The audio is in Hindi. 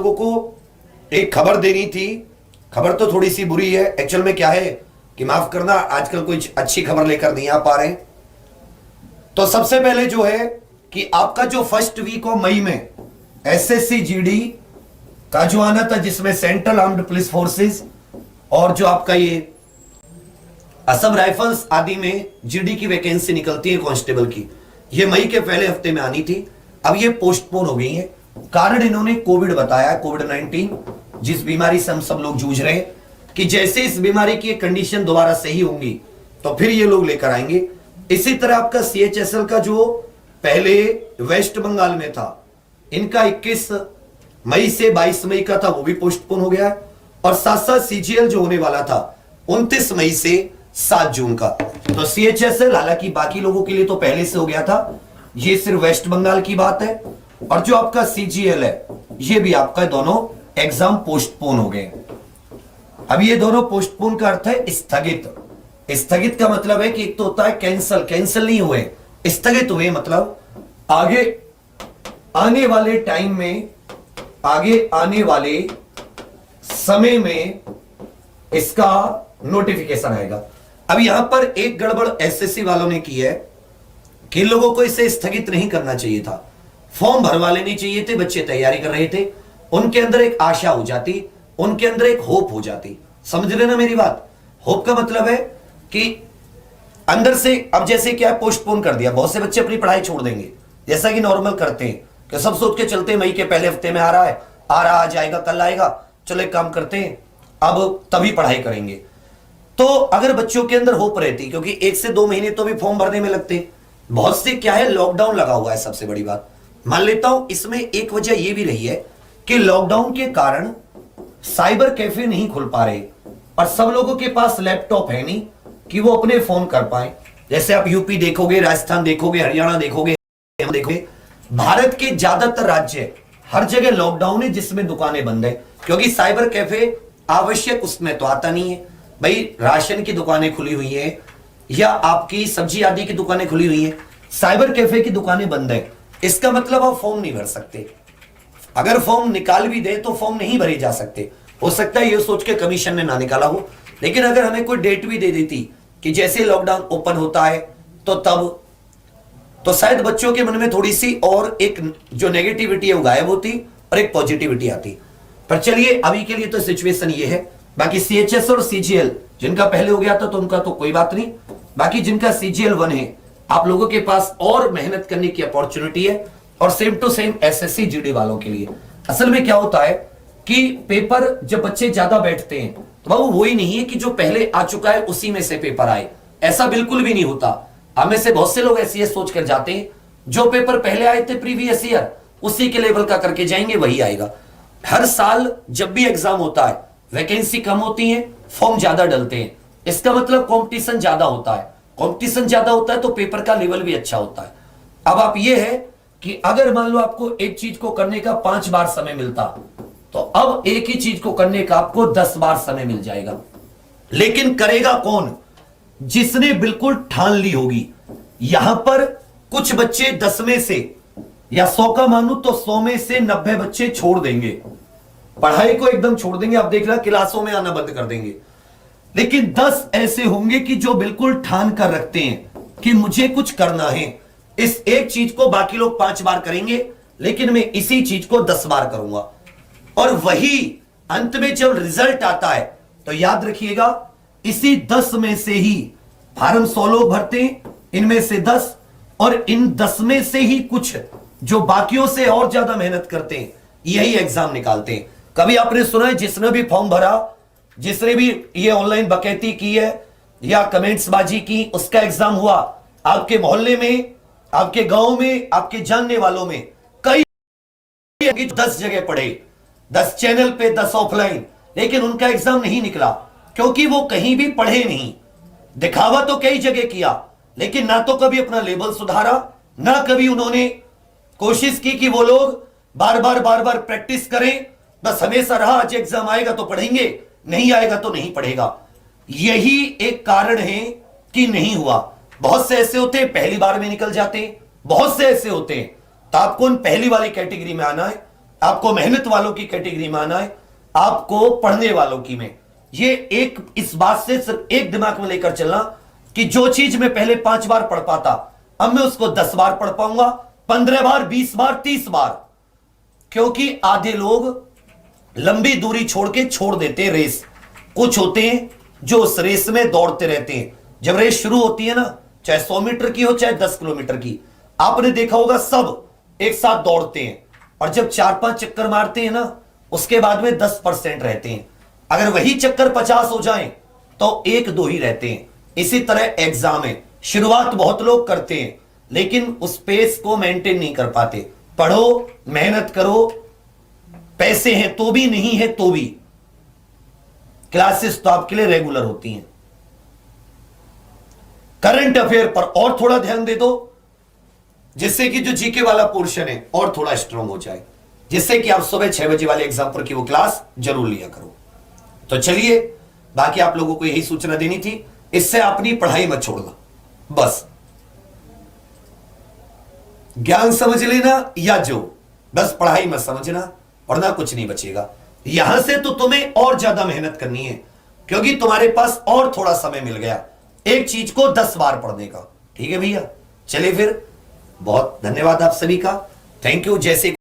लोगों को एक खबर देनी थी। खबर तो थोड़ी सी बुरी है। एक्चुअल में क्या है कि माफ करना, आजकल कोई अच्छी खबर लेकर नहीं आ पा रहे। तो सबसे पहले जो है कि आपका जो फर्स्ट वीक ऑफ मई में एसएससी जीडी का जो आना था, जिसमें सेंट्रल आर्म्ड पुलिस फोर्सेस और जो आपका ये असम राइफल्स आदि में जीडी की वैकेंसी निकलती है कांस्टेबल की, ये मई के पहले हफ्ते में आनी थी। अब ये पोस्टपोन हो गई है। कारण इन्होंने कोविड बताया, कोविड 19, जिस बीमारी से हम सब लोग जूझ रहे हैं, कि जैसे इस बीमारी की कंडीशन दोबारा सही होंगी तो फिर ये लोग लेकर आएंगे। इसी तरह आपका सीएचएसएल का जो पहले वेस्ट बंगाल में था, इनका 21 मई से 22 मई का था, वो भी पोस्टपोन हो गया है। और साथ साथ सीजीएल जो होने वाला था 29 मई से 7 जून का। तो सीएचएसएल हालांकि बाकी लोगों के लिए तो पहले से हो गया था, ये सिर्फ वेस्ट बंगाल की बात है। और जो आपका सीजीएल है, ये भी आपका दोनों एग्जाम पोस्टपोन हो गए। अब ये दोनों पोस्टपोन का अर्थ है स्थगित। स्थगित का मतलब है कि एक तो होता है कैंसल, कैंसल नहीं हुए, स्थगित हुए, मतलब आगे आने वाले टाइम में, आगे आने वाले समय में इसका नोटिफिकेशन आएगा। अब यहां पर एक गड़बड़ एसएससी वालों ने की है कि लोगों को इसे स्थगित नहीं करना चाहिए था, फॉर्म भरवा लेने चाहिए थे। बच्चे तैयारी कर रहे थे, उनके अंदर एक आशा हो जाती, उनके अंदर एक होप हो जाती। समझ रहे ना मेरी बात? होप का मतलब है कि अंदर से, अब जैसे क्या पोस्टपोन कर दिया, बहुत से बच्चे अपनी पढ़ाई छोड़ देंगे, जैसा कि नॉर्मल करते हैं कि सब सोच के चलते हैं मई के पहले हफ्ते में आ रहा है, आज आएगा, कल आएगा, चलो एक काम करते हैं, अब तभी पढ़ाई करेंगे। तो अगर बच्चों के अंदर होप रहती, क्योंकि 1 से 2 महीने तो भी फॉर्म भरने में लगते, बहुत से क्या है लॉकडाउन लगा हुआ है, सबसे बड़ी बात मान लेता हूं। इसमें एक वजह यह भी रही है कि लॉकडाउन के कारण साइबर कैफे नहीं खुल पा रहे और सब लोगों के पास लैपटॉप है नहीं कि वो अपने फोन कर पाए। जैसे आप यूपी देखोगे, राजस्थान देखोगे, हरियाणा देखोगे, भारत के ज्यादातर राज्य हर जगह लॉकडाउन है, जिसमें दुकानें बंद है, क्योंकि साइबर कैफे आवश्यक उसमें तो आता नहीं है। भाई राशन की दुकानें खुली हुई है या आपकी सब्जी आदि की दुकानें खुली हुई है, साइबर कैफे की दुकानें बंद है। इसका मतलब आप फॉर्म नहीं भर सकते। अगर फॉर्म निकाल भी दे तो फॉर्म नहीं भरे जा सकते। हो सकता है ये सोच के कमीशन ने ना निकाला हो, लेकिन अगर हमें कोई डेट भी दे देती कि जैसे लॉकडाउन ओपन होता है तो तब, तो शायद बच्चों के मन में थोड़ी सी और एक जो नेगेटिविटी है वो गायब होती और एक पॉजिटिविटी आती। पर चलिए अभी के लिए तो सिचुएशन ये है। बाकी सीएचएस और सीजीएल जिनका पहले हो गया था तो उनका तो कोई बात नहीं। बाकी जिनका सीजीएल 1 है, आप लोगों के पास और मेहनत करने की अपॉर्चुनिटी है। और same to same SSC GD वालों के लिए असल में क्या होता है कि पेपर जब बच्चे ज्यादा बैठते हैं तो बाबू वही नहीं है कि जो पहले आ चुका है उसी में से पेपर आए, ऐसा बिल्कुल भी नहीं होता। हमें से बहुत से लोग ऐसी ये सोच कर जाते हैं जो पेपर पहले आए थे प्रीवियस ईयर उसी के लेवल का करके जाएंगे, वही आएगा। हर साल जब भी एग्जाम होता है वैकेंसी कम होती है, फॉर्म ज्यादा डलते हैं, इसका मतलब कंपटीशन ज्यादा होता है। कंपटीशन ज्यादा होता है तो पेपर का लेवल भी अच्छा होता है। अब आप ये है कि अगर मान लो आपको एक चीज को करने का 5 बार समय मिलता, तो अब एक ही चीज को करने का आपको 10 बार समय मिल जाएगा। लेकिन करेगा कौन? जिसने बिल्कुल ठान ली होगी। यहां पर कुछ बच्चे 10 में से या 100 का मानू तो 100 में से 90 बच्चे छोड़ देंगे, पढ़ाई को एकदम छोड़ देंगे। आप देख रहे क्लासों में आना बंद कर देंगे। लेकिन 10 ऐसे होंगे कि जो बिल्कुल ठान कर रखते हैं कि मुझे कुछ करना है, इस एक चीज को बाकी लोग 5 बार करेंगे लेकिन मैं इसी चीज को 10 बार करूंगा। और वही अंत में जब रिजल्ट आता है तो याद रखिएगा, इसी 10 में से ही फार्म 100 लोग भरते हैं, इनमें से 10, और इन 10 में से ही कुछ जो बाकियों से और ज्यादा मेहनत करते हैं यही एग्जाम निकालते हैं। कभी आपने सुना है जिसने भी फॉर्म भरा, जिसने भी ये ऑनलाइन बकैती की है या कमेंट्स बाजी की, उसका एग्जाम हुआ? आपके मोहल्ले में, आपके गांव में, आपके जानने वालों में कई 10 जगह पढ़े, 10 चैनल पे, 10 ऑफलाइन, लेकिन उनका एग्जाम नहीं निकला क्योंकि वो कहीं भी पढ़े नहीं। दिखावा तो कई जगह किया लेकिन ना तो कभी अपना लेवल सुधारा, ना कभी उन्होंने कोशिश की कि वो लोग बार बार प्रैक्टिस करें। बस हमेशा रहा आज एग्जाम आएगा तो पढ़ेंगे, नहीं आएगा तो नहीं पढ़ेगा। यही एक कारण है कि नहीं हुआ। बहुत से ऐसे होते हैं पहली बार में निकल जाते हैं, बहुत से ऐसे होते हैं। तो आपको उन पहली वाली कैटेगरी में आना है आपको मेहनत वालों की कैटेगरी में आना है, आपको पढ़ने वालों की में। ये एक इस बात से सिर्फ एक दिमाग में लेकर चलना कि जो चीज मैं पहले 5 बार पढ़ पाता, अब मैं उसको 10 बार पढ़ पाऊंगा, 15 बार, 20 बार, 30 बार। क्योंकि आधे लोग लंबी दूरी छोड़ के छोड़ देते हैं रेस। कुछ होते हैं जो उस रेस में दौड़ते रहते हैं। जब रेस शुरू होती है ना, चाहे 100 मीटर की हो चाहे 10 किलोमीटर की, आपने देखा होगा सब एक साथ दौड़ते हैं, और जब 4-5 चक्कर मारते हैं ना, उसके बाद में 10% रहते हैं। अगर वही चक्कर 50 हो जाएं तो 1-2 ही रहते हैं। इसी तरह एग्जाम है, शुरुआत बहुत लोग करते हैं लेकिन उस पेस को मेंटेन नहीं कर पाते। पढ़ो, मेहनत करो, पैसे हैं तो भी, नहीं है तो भी, क्लासेस तो आपके लिए रेगुलर होती हैं। करंट अफेयर पर और थोड़ा ध्यान दे दो, जिससे कि जो जीके वाला पोर्शन है और थोड़ा स्ट्रांग हो जाए, जिससे कि आप सुबह 6 बजे वाले एग्जाम पर की वो क्लास जरूर लिया करो। तो चलिए, बाकी आप लोगों को यही सूचना देनी थी। इससे अपनी पढ़ाई मत छोड़ना, बस ज्ञान समझ लेना या जो, बस पढ़ाई मत समझना, वरना कुछ नहीं बचेगा। यहां से तो तुम्हें और ज्यादा मेहनत करनी है, क्योंकि तुम्हारे पास और थोड़ा समय मिल गया एक चीज को 10 बार पढ़ने का। ठीक है भैया, चलिए फिर, बहुत धन्यवाद आप सभी का, थैंक यू। जैसे